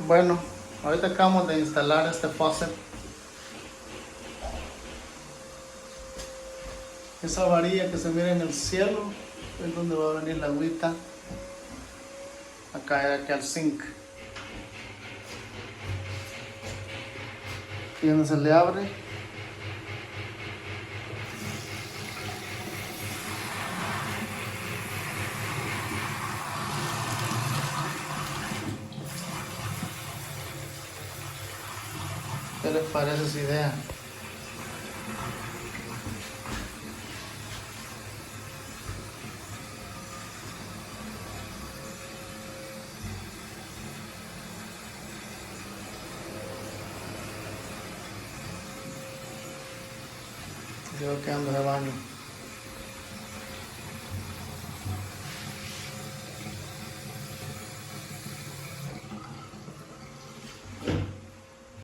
Bueno, ahorita acabamos de instalar este faucet. Esa varilla que se mira en el cielo es donde va a venir la agüita a caer aquí al zinc. Y donde se le abre, ¿qué les parece esa idea? Yo que ando de baño.